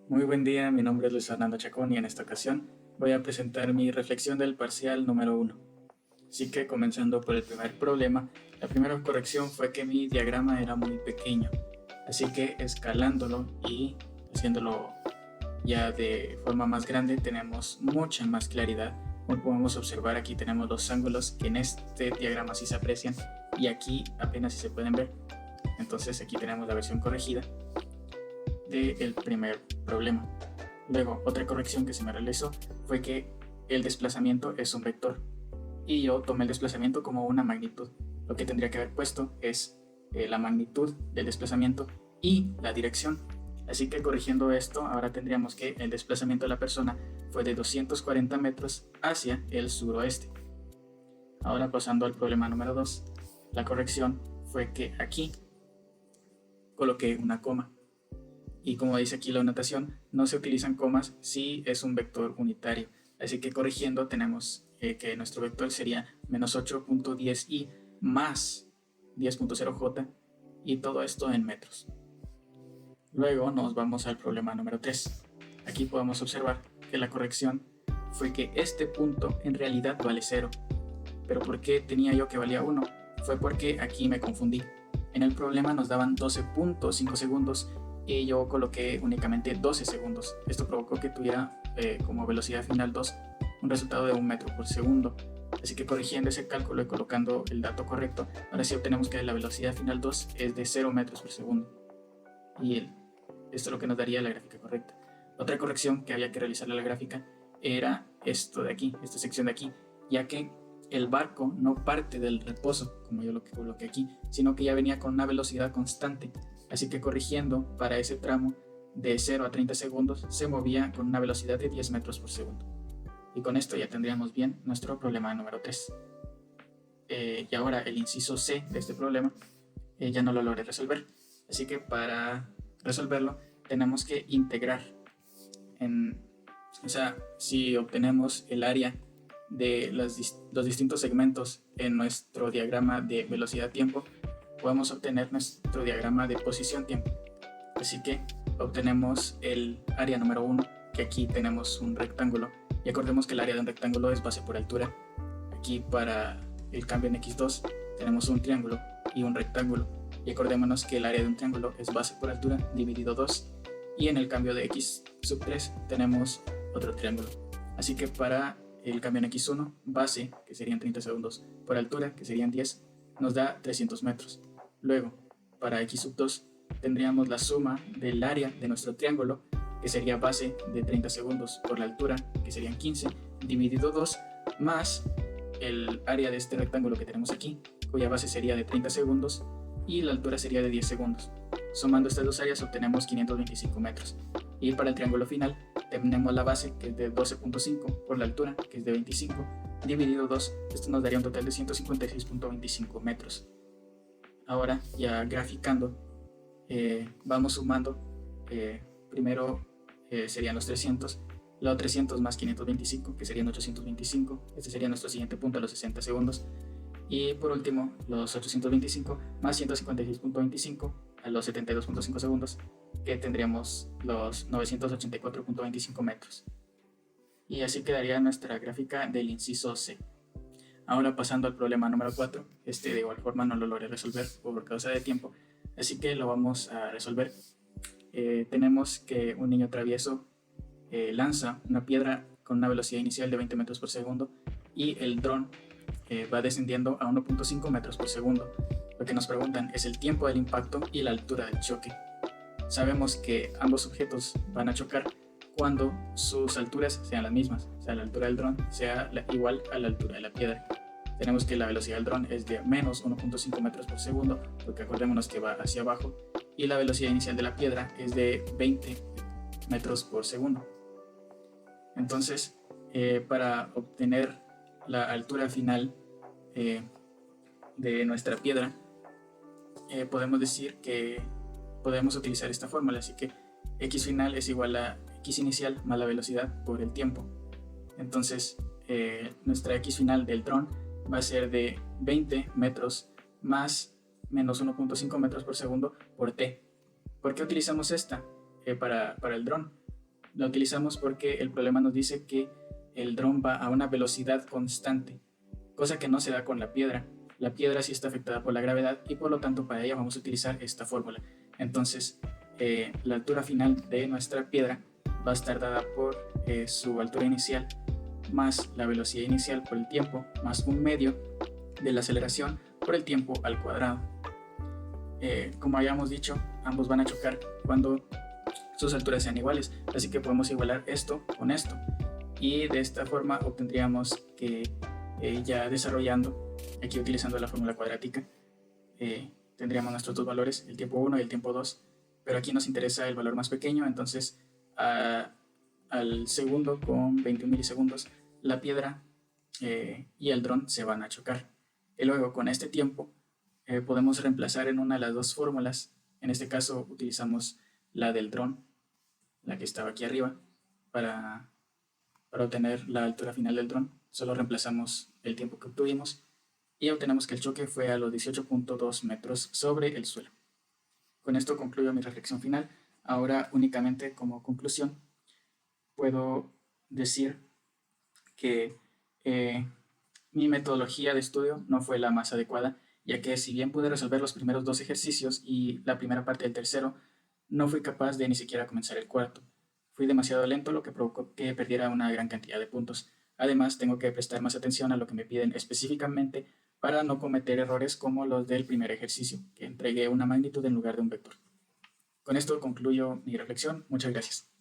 Muy buen día, mi nombre es Luis Fernando Chacón y en esta ocasión voy a presentar mi reflexión del parcial número 1. Así que comenzando por el primer problema, la primera corrección fue que mi diagrama era muy pequeño, así que escalándolo y haciéndolo ya de forma más grande tenemos mucha más claridad. Como podemos observar, aquí tenemos los ángulos que en este diagrama sí se aprecian y aquí apenas sí se pueden ver. Entonces aquí tenemos la versión corregida del primer problema. Luego, otra corrección que se me realizó fue que el desplazamiento es un vector y yo tomé el desplazamiento como una magnitud. Lo que tendría que haber puesto es la magnitud del desplazamiento y la dirección. Así que corrigiendo esto, ahora tendríamos que el desplazamiento de la persona fue de 240 metros hacia el suroeste. Ahora pasando al problema número 2, la corrección fue que aquí coloqué una coma. Y como dice aquí la anotación, no se utilizan comas si es un vector unitario. Así que corrigiendo tenemos que nuestro vector sería menos 8.10i más 10.0j y todo esto en metros. Luego nos vamos al problema número 3. Aquí podemos observar que la corrección fue que este punto en realidad vale 0. Pero ¿por qué tenía yo que valía 1? Fue porque aquí me confundí. En el problema nos daban 12.5 segundos y yo coloqué únicamente 12 segundos. Esto provocó que tuviera como velocidad final 2 un resultado de 1 metro por segundo. Así que corrigiendo ese cálculo y colocando el dato correcto, ahora sí obtenemos que la velocidad final 2 es de 0 metros por segundo. Y esto es lo que nos daría la gráfica correcta. Otra corrección que había que realizarle a la gráfica era esto de aquí, esta sección de aquí, ya que el barco no parte del reposo, como yo lo que coloqué aquí, sino que ya venía con una velocidad constante. Así que corrigiendo para ese tramo de 0 a 30 segundos se movía con una velocidad de 10 metros por segundo. Y con esto ya tendríamos bien nuestro problema número 3. Y ahora el inciso C de este problema ya no lo logré resolver. Así que para resolverlo tenemos que integrar. O sea, si obtenemos el área de los distintos segmentos en nuestro diagrama de velocidad-tiempo, podemos obtener nuestro diagrama de posición-tiempo. Así que obtenemos el área número 1, que aquí tenemos un rectángulo, y acordemos que el área de un rectángulo es base por altura. Aquí para el cambio en x2 tenemos un triángulo y un rectángulo, y acordémonos que el área de un triángulo es base por altura dividido 2, y en el cambio de x sub 3 tenemos otro triángulo. Así que para el cambio en x1, base, que serían 30 segundos, por altura, que serían 10, nos da 300 metros. Luego, para x sub 2, tendríamos la suma del área de nuestro triángulo, que sería base de 30 segundos por la altura, que serían 15, dividido 2, más el área de este rectángulo que tenemos aquí, cuya base sería de 30 segundos y la altura sería de 10 segundos. Sumando estas dos áreas obtenemos 525 metros. Y para el triángulo final tenemos la base, que es de 12.5, por la altura, que es de 25, dividido 2. Esto nos daría un total de 156.25 metros. Ahora, ya graficando, vamos sumando. Primero serían los 300, los 300 más 525, que serían 825. Este sería nuestro siguiente punto a los 60 segundos. Y por último, los 825 más 156.25 a los 72.5 segundos, que tendríamos los 984.25 metros. Y así quedaría nuestra gráfica del inciso C. Ahora pasando al problema número 4, de igual forma no lo logré resolver por causa de tiempo, así que lo vamos a resolver. Tenemos que un niño travieso lanza una piedra con una velocidad inicial de 20 metros por segundo y el dron va descendiendo a 1.5 metros por segundo. Lo que nos preguntan es el tiempo del impacto y la altura del choque. Sabemos que ambos objetos van a chocar cuando sus alturas sean las mismas, o sea, la altura del dron sea igual a la altura de la piedra. Tenemos que la velocidad del dron es de menos 1.5 metros por segundo, porque acordémonos que va hacia abajo, y la velocidad inicial de la piedra es de 20 metros por segundo. Entonces, para obtener la altura final de nuestra piedra, podemos decir que podemos utilizar esta fórmula, así que x final es igual a x inicial más la velocidad por el tiempo. Entonces nuestra x final del dron va a ser de 20 metros más menos 1.5 metros por segundo por t. ¿Por qué utilizamos esta para el dron? La utilizamos porque el problema nos dice que el dron va a una velocidad constante, cosa que no se da con la piedra. La piedra sí está afectada por la gravedad y por lo tanto para ella vamos a utilizar esta fórmula. Entonces, la altura final de nuestra piedra va a estar dada por su altura inicial más la velocidad inicial por el tiempo más un medio de la aceleración por el tiempo al cuadrado. Como habíamos dicho, ambos van a chocar cuando sus alturas sean iguales, así que podemos igualar esto con esto y de esta forma obtendríamos que ya desarrollando, aquí utilizando la fórmula cuadrática, tendríamos nuestros dos valores, el tiempo 1 y el tiempo 2, pero aquí nos interesa el valor más pequeño, entonces al segundo con 21 milisegundos la piedra y el dron se van a chocar. Y luego con este tiempo podemos reemplazar en una de las dos fórmulas. En este caso utilizamos la del dron, la que estaba aquí arriba, para obtener la altura final del dron. Solo reemplazamos el tiempo que obtuvimos y obtenemos que el choque fue a los 18.2 metros sobre el suelo. Con esto concluyo mi reflexión final. Ahora únicamente como conclusión puedo decir que mi metodología de estudio no fue la más adecuada, ya que si bien pude resolver los primeros dos ejercicios y la primera parte del tercero, no fui capaz de ni siquiera comenzar el cuarto. Fui demasiado lento, lo que provocó que perdiera una gran cantidad de puntos. Además, tengo que prestar más atención a lo que me piden específicamente para no cometer errores como los del primer ejercicio, que entregué una magnitud en lugar de un vector. Con esto concluyo mi reflexión. Muchas gracias.